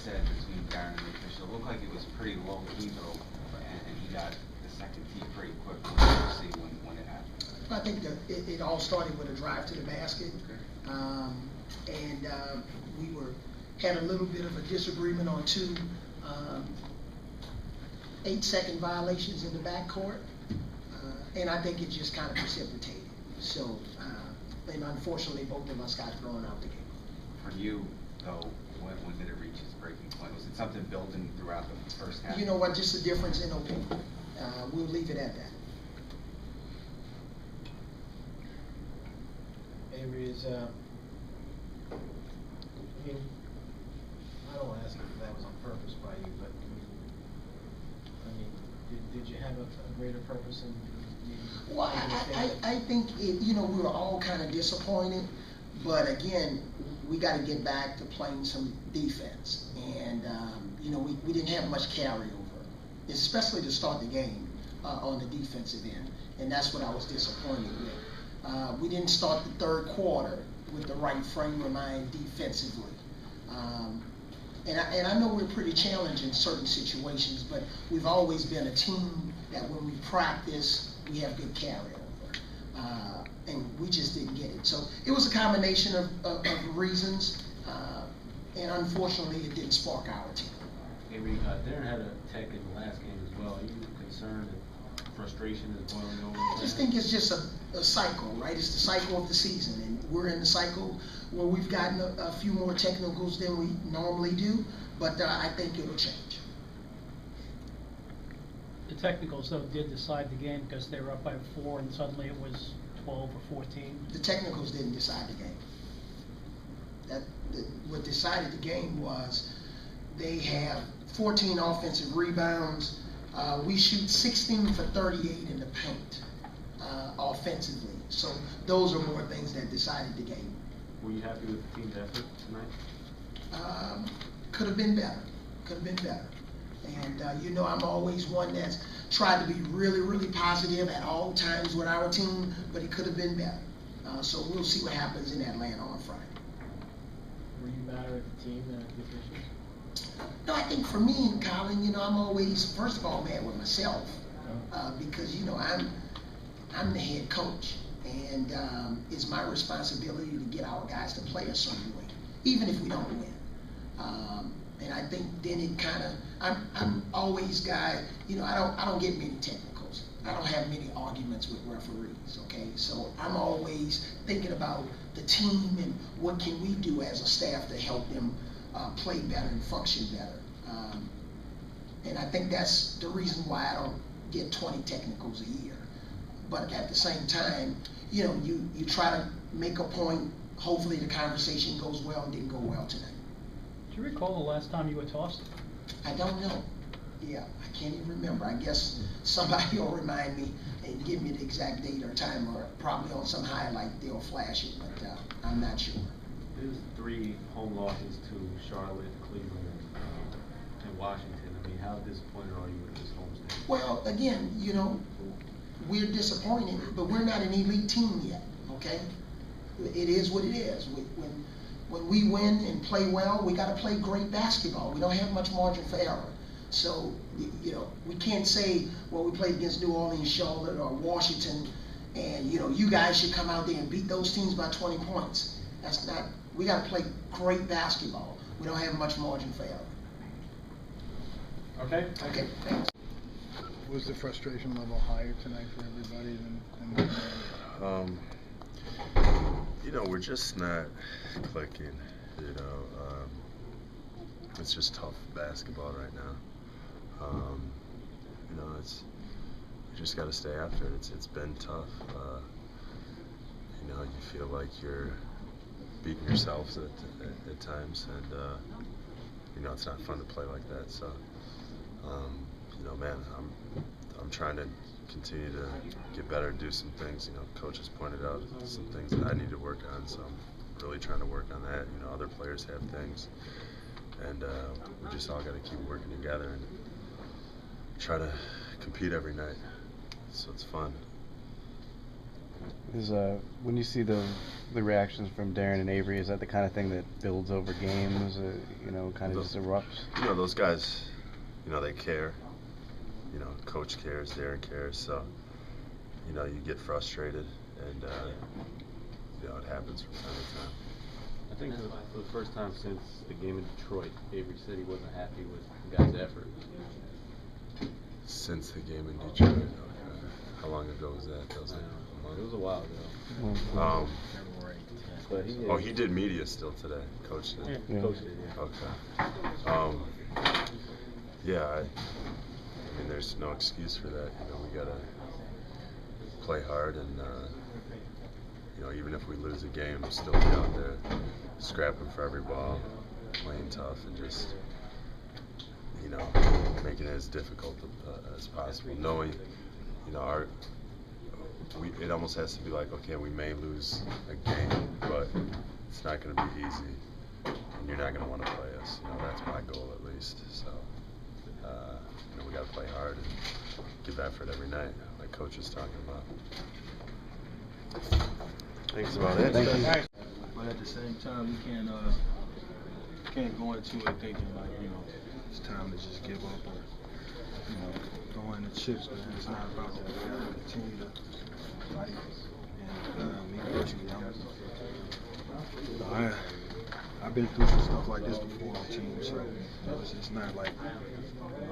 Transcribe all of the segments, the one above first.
said between Deron and the official. It looked like it was pretty low key though, and he got the second tee pretty quick. What did you see when it happened? I think that it all started with a drive to the basket, and we had a little bit of a disagreement on two 8-second violations in the backcourt, and I think it just kind of precipitated. So, and unfortunately, both of us got thrown out the game. For you, though, when did it reach its breaking point? Was it something building throughout the first half? You know what? Just a difference in opinion. We'll leave it at that. Avery is, I mean, I don't want to ask if that was on purpose by you, but I mean, did you have a greater purpose in? Well, I think you know, we were all kind of disappointed, but again, we got to get back to playing some defense, and you know, we didn't have much carryover, especially to start the game on the defensive end, and that's what I was disappointed with. We didn't start the third quarter with the right frame of mind defensively. And I know we're pretty challenged in certain situations, but we've always been a team that when we practice, we have good carryover. And we just didn't get it. So it was a combination of reasons, and unfortunately it didn't spark our team. Avery, Deron had a tech in the last game as well. Are you concerned that frustration is boiling over? I just think it's just a cycle, right? It's the cycle of the season, and we're in the cycle where we've gotten a few more technicals than we normally do, but I think it'll change. The technicals, though, did decide the game because they were up by 4 and suddenly it was 12 or 14. The technicals didn't decide the game. What decided the game was they have 14 offensive rebounds. We shoot 16 for 38 in the paint offensively. So those are more things that decided the game. Were you happy with the team's effort tonight? Could have been better. Could have been better. And you know, I'm always one that's tried to be really, really positive at all times with our team, but it could have been better. So we'll see what happens in Atlanta on Friday. Were you madder at the team than at the officials? No, I think for me, Colin, you know, I'm always, first of all, mad with myself because, you know, I'm the head coach, and it's my responsibility to get our guys to play a certain way, even if we don't win. And I think then it kind of, I'm always guy, you know, I don't get many technicals. I don't have many arguments with referees, okay? So I'm always thinking about the team and what can we do as a staff to help them play better and function better. And I think that's the reason why I don't get 20 technicals a year. But at the same time, you know, you try to make a point. Hopefully the conversation goes well. It didn't go well tonight. Do you recall the last time you were tossed? I don't know. Yeah, I can't even remember. I guess somebody will remind me and give me the exact date or time, or probably on some highlight they'll flash it, but I'm not sure. There's 3 home losses to Charlotte, Cleveland, and Washington. I mean, how disappointed are you with this homestand? Well, again, you know, we're disappointed, but we're not an elite team yet, okay? It is what it is. When we win and play well, we got to play great basketball. We don't have much margin for error. So, you know, we can't say, well, we played against New Orleans, Charlotte, or Washington, and, you know, you guys should come out there and beat those teams by 20 points. That's not, we got to play great basketball. We don't have much margin for error. Okay. Okay, thanks. Was the frustration level higher tonight for everybody than you know, we're just not clicking, you know. It's just tough basketball right now. You know, you just got to stay after it. It's been tough. You know, you feel like you're beating yourselves at times, and you know, it's not fun to play like that. So, you know, man, I'm trying to continue to get better and do some things. You know, coach has pointed out some things that I need to work on, so I'm really trying to work on that. You know, other players have things, and we just all got to keep working together and try to compete every night, so it's fun. When you see the reactions from Deron and Avery, is that the kind of thing that builds over games? Kind of just erupts. Those guys, they care. Coach cares, Deron cares, so you get frustrated, and it happens from time to time. I think for the first time since the game in Detroit, Avery said he wasn't happy with the guys' effort. Since the game in Detroit, okay. How long ago was that? That was like a month. It was a while ago. But he did media still today. Coach did. Yeah, Coach did, yeah. Okay. I mean, there's no excuse for that. We gotta play hard, and even if we lose a game, we'll still be out there scrapping for every ball, playing tough, and just making it as difficult as possible. Knowing, it almost has to be like, okay, we may lose a game, but it's not going to be easy, and you're not going to want to play us. That's my goal at least. So, we got to play hard and give effort every night, like Coach was talking about. Thanks about it. Thank you. But at the same time, we can't go into it thinking like, it's time to just give up or, throw in the chips, man. It's not about that. We gotta continue to fight. And me personally, I've been through some stuff like this before on teams, so it's not like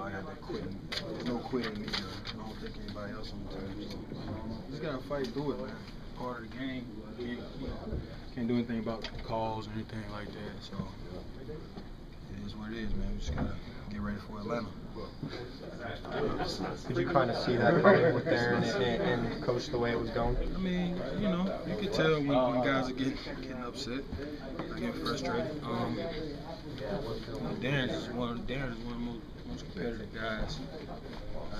I had to quit. There's no quitting me. I don't think anybody else on the team. So just gotta fight through it, man. Part of the game. Can't do anything about calls or anything like that. So it is what it is, man. We just gotta get ready for Atlanta. Did you kind of see that fight with Deron and Coach the way it was going? I mean, you can tell when guys are getting upset, or getting frustrated. Deron is one of the most competitive guys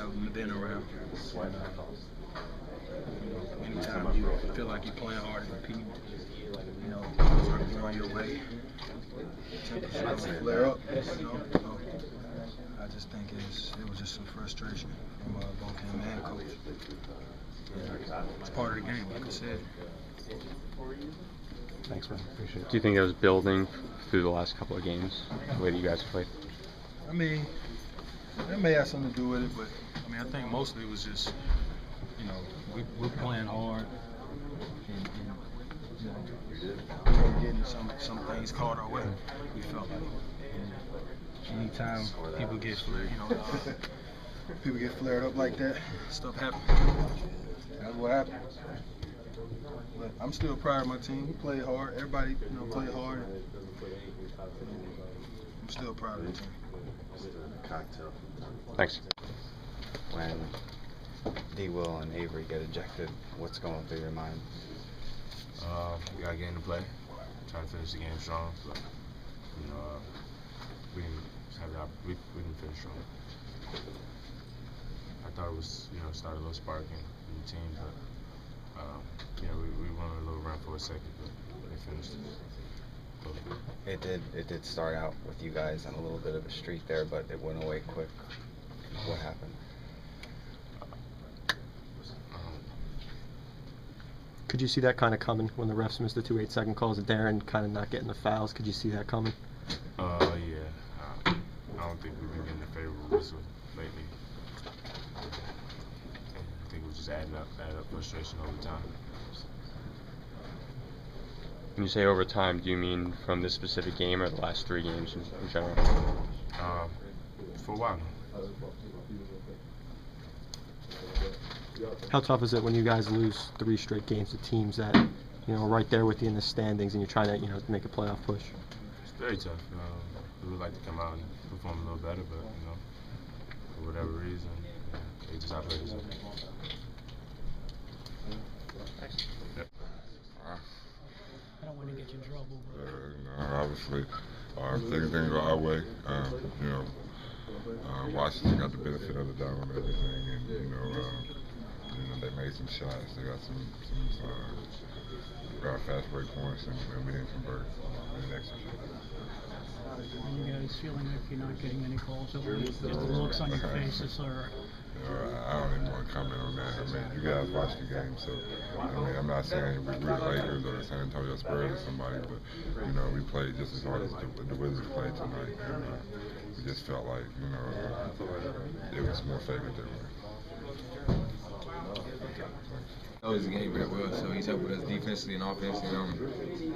I've been around. Anytime you feel like you're playing hard and competing, start going your way, temperature flare up, So I just think it was just some frustration from both him and Coach. It's part of the game, like I said. Thanks, man. Appreciate it. Do you think it was building through the last couple of games, the way that you guys played? I mean, that may have something to do with it, but I think mostly it was just, we're playing hard and getting some things called our way. We felt like anytime people get flared up like that, stuff happens. That's what happened. But I'm still proud of my team. We played hard. Everybody, played hard. I'm still proud of the team. Thanks. When D-Will and Avery get ejected, what's going through your mind? We got a game to play. Trying to finish the game strong. So, we didn't finish strong. I thought it was, started a little spark in the team, but we went on a little run for a second, but they finished it. It did start out with you guys on a little bit of a streak there, but it went away quick. What happened? Could you see that kind of coming when the refs missed the 2 8-second calls at Deron, kind of not getting the fouls? Could you see that coming? Yeah. I don't think we've been getting a favorable whistle lately. I think we're just adding up frustration over time. When you say over time, do you mean from this specific game or the last 3 games in general? For a while now. How tough is it when you guys lose 3 straight games to teams that, right there with you in the standings and you're trying to, make a playoff push? It's very tough. We would like to come out and perform a little better, but, for whatever reason, they just operate as I don't want to get you in trouble. Obviously, things didn't go our way. Washington got the benefit of the doubt on everything, and they made some shots. They got some fast break points, and we didn't convert and execute. Are you guys feeling like you're not getting any calls? Just the looks on your faces are. I don't even want to comment on that. I mean, you guys watch the game, so I mean, I'm not saying we're the Lakers or the San Antonio Spurs or somebody, but you know, we played just as hard as the Wizards played tonight, and we just felt like, you know, it was more favored that way. Knows the game very well, so he's helping us defensively and offensively.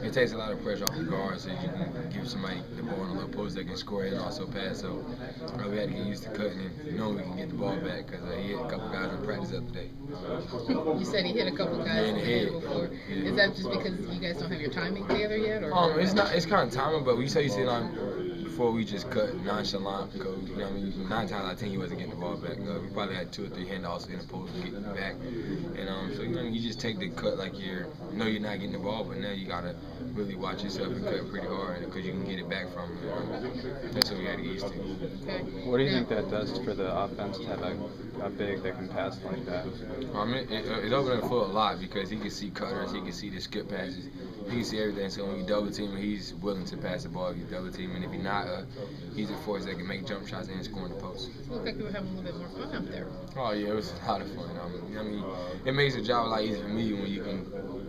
It takes a lot of pressure off the guard, so you can give somebody the ball in a little post that can score and also pass. So we had to get used to cutting and knowing we can get the ball back because he hit a couple guys in practice the other day. You said he hit a couple guys in the head before. Yeah. Is that just because you guys don't have your timing together yet, or? It's not. It's kind of timing, but we say you see before we just cut nonchalant because, you know what I mean, 9 times out of 10 he wasn't getting the ball back. We probably had 2 or 3 handoffs in the post to get it back. And so, you know, you just take the cut like you're not getting the ball, but now you got to really watch yourself and cut pretty hard because you can get it back from him. That's what we had to get used to. Okay. What do you think that does for the offense to have a big that can pass like that? I mean, it opened up for a lot because he can see cutters, he can see the skip passes, he can see everything. So when you double team him, he's willing to pass the ball. You double team him, and if he's not, he's a force that can make jump shots and score in the post. It looked like you were having a little bit more fun up there. Oh yeah, it was a lot of fun. I mean, it makes the job a lot easier for me when you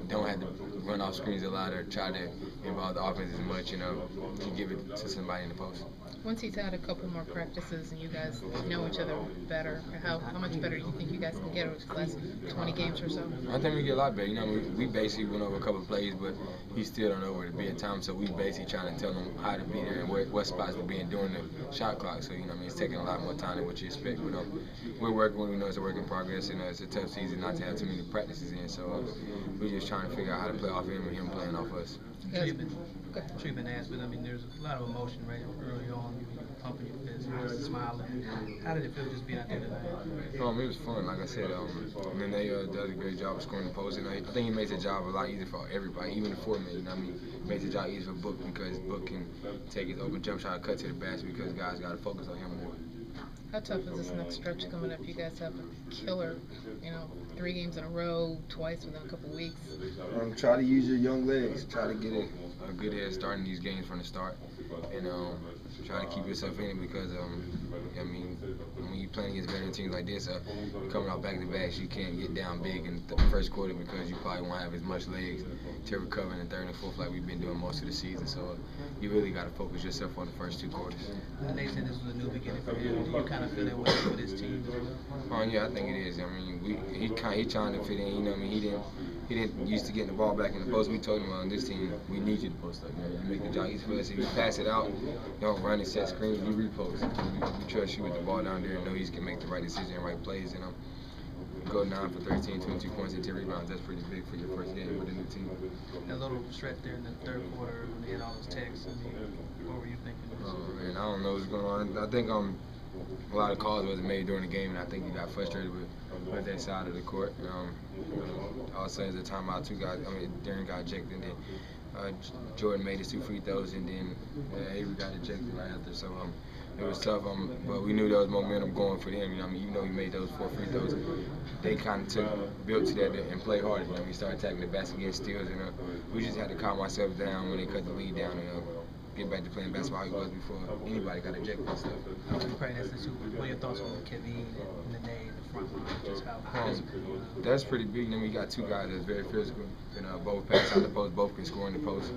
don't have to run off screens a lot or try to involve the offense as much. You know, you give it to somebody in the post. Once he's had a couple more practices and you guys know each other better, how much better do you think you guys can get over the last 20 games or so? I think we get a lot better. You know, we basically went over a couple of plays, but he still don't know where to be at times. So we basically trying to tell him how to be there and what spots to be in during the shot clock. So, you know, I mean, it's taking a lot more time than what you expect. But we're working when we know it's a work in progress. You know, it's a tough season not to have too many practices in. So we're just trying to figure out how to play off him and him playing off us. Treatment asked, but I mean, there's a lot of emotion right early on. You were pumping your fist, you were smiling. How did it feel just being out there tonight? It was fun, like I said. And then they does a great job of scoring the post. And I think he makes the job a lot easier for everybody, even the 4-man. You know what I mean? Makes the job easier for Book because Book can take his open jump shot and cut to the basket because guys got to focus on him more. How tough is this next stretch coming up? You guys have a killer, 3 games in a row, twice within a couple of weeks. Try to use your young legs. Try to get a good head start in these games from the start, and try to keep yourself in it because I mean, when you playing against veteran teams like this, coming off back-to-backs, you can't get down big in the first quarter because you probably won't have as much legs to recover in the third and fourth like we've been doing most of the season. So you really got to focus yourself on the first 2 quarters. They said this was a new beginning for him. Do you kind of feel that way with his team as well? Yeah, I think it is. I mean, he trying to fit in. You know, I mean, he didn't used to getting the ball back in the post. We told him on this team, we need you to post up. You make the job easy for us. If you pass it out, don't run and set screens. You repost. We trust you with the ball down there and know he can make the right decision and right plays. And go 9 for 13, 22 points and 10 rebounds. That's pretty big for your first game with a new team. That little stretch there in the third quarter when they had all those texts. I mean, what were you thinking? Man, I don't know what's going on. I think a lot of calls wasn't made during the game, and I think he got frustrated with that side of the court. All of a sudden, there's a timeout. 2 guys. I mean, Deron got ejected, and then Jordan made his 2 free throws, and then Avery got ejected right after. So it was tough. But we knew there was momentum going for them. You know, I mean, even though he made those 4 free throws, they kind of built to that and played harder. You know, we started attacking the basket, getting steals, and we just had to calm ourselves down when they cut the lead down and get back to playing basketball how he was before anybody got ejected and stuff. What are your thoughts on Kevin and the Nate, the front line, just how physical? That's pretty big. Then we got 2 guys that's very physical, and both pass out the post, both can score in the post,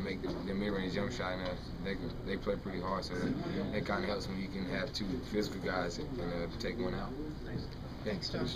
make the mid-range jump shot, and they play pretty hard. So that kind of helps when you can have 2 physical guys and take one out. Thanks, John.